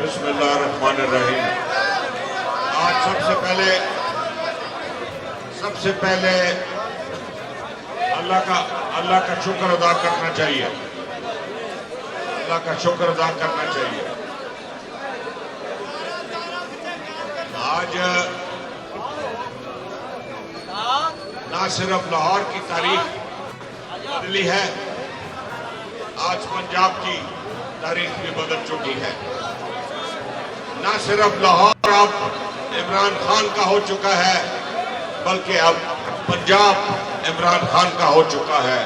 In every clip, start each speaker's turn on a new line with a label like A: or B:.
A: بسم اللہ الرحمن الرحیم۔ آج سب سے پہلے اللہ کا شکر ادا کرنا چاہیے۔ اللہ کا شکر ادا کرنا چاہیے۔ آج نہ صرف لاہور کی تاریخ بدلی ہے، آج پنجاب کی تاریخ بھی بدل چکی ہے۔ نہ صرف لاہور اب عمران خان کا ہو چکا ہے، بلکہ اب پنجاب عمران خان کا ہو چکا ہے۔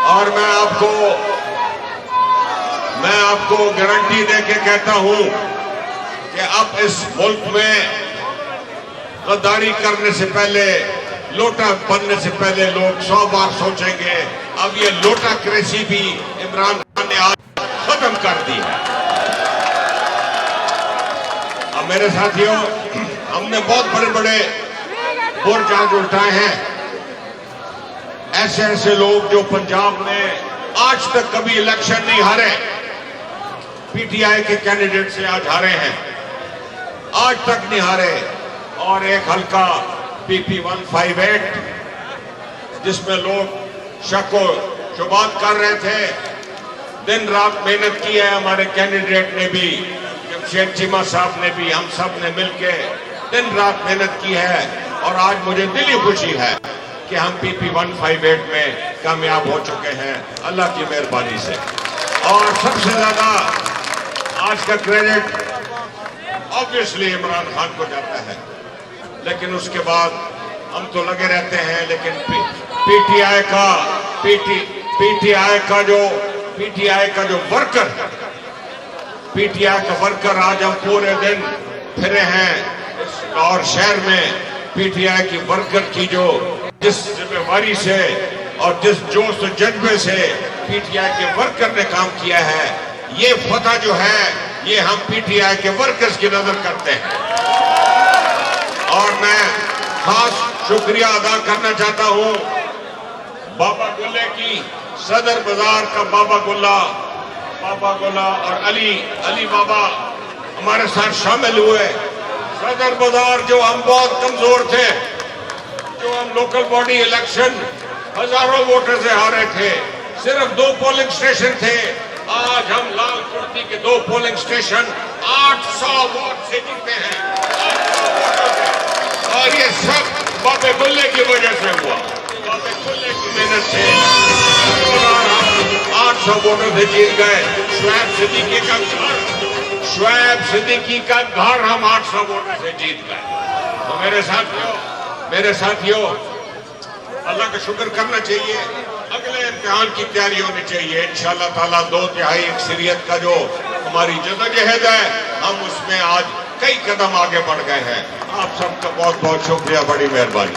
A: اور میں آپ کو گارنٹی دے کے کہتا ہوں کہ اب اس ملک میں غداری کرنے سے پہلے، لوٹا بننے سے پہلے لوگ 100 بار سوچیں گے۔ اب یہ لوٹا کریسی بھی عمران خان نے آج ختم کر دی ہے۔ اب میرے ساتھیوں، ہم نے بہت بڑے برج آج اٹھائے ہیں۔ ایسے لوگ جو پنجاب میں آج تک کبھی الیکشن نہیں ہارے، پی ٹی آئی کے کینڈیڈیٹ سے آج ہارے ہیں، آج تک نہیں ہارے۔ اور ایک حلقہ پی پی 158 جس میں لوگ شک و شبہات کر رہے تھے، دن رات محنت کی ہے ہمارے کینڈیڈیٹ نے بھی، جمشید چیمہ صاحب نے بھی، ہم سب نے مل کے دن رات محنت کی ہے۔ اور آج مجھے دلی خوشی ہے کہ ہم پی پی 158 میں کامیاب ہو چکے ہیں اللہ کی مہربانی سے۔ اور سب سے زیادہ آج کا کریڈٹ obviously عمران خان کو جاتا ہے، لیکن اس کے بعد ہم تو لگے رہتے ہیں، لیکن پی ٹی آئی کا جو ورکر آج ہم پورے دن پھرے ہیں اور شہر میں پی ٹی آئی کی ورکر کی جس ذمہ داری سے اور جس جوش و جذبے سے پی ٹی آئی کے ورکر نے کام کیا ہے، یہ فتح جو ہے یہ ہم پی ٹی آئی کے ورکرز کی نظر کرتے ہیں۔ اور میں خاص شکریہ ادا کرنا چاہتا ہوں بابا گلے کی، صدر بازار کا بابا گلہ اور علی بابا ہمارے ساتھ شامل ہوئے۔ صدر بازار جو ہم بہت کمزور تھے، جو ہم لوکل باڈی الیکشن ہزاروں ووٹر سے ہارے تھے، صرف 2 پولنگ سٹیشن تھے، آج ہم لال کرتی کے 2 پولنگ سٹیشن 800 ووٹ سے جیتے ہیں۔ اور یہ سب بابے گلے کی وجہ سے ہوا، بابے گلے کی محنت سے 800 ووٹر سے جیت گئے۔ شعیب صدیقی کا گھر ہم 800 ووٹر سے جیت گئے۔ تو میرے ساتھیوں اللہ کا شکر کرنا چاہیے۔ اگلے امتحان کی تیاری ہونی چاہیے انشاءاللہ تعالیٰ۔ 2/3 اکثریت کا جو ہماری جدوجہد ہے، ہم اس میں آج کئی قدم آگے بڑھ گئے ہیں۔ آپ سب کا بہت بہت شکریہ، بڑی مہربانی۔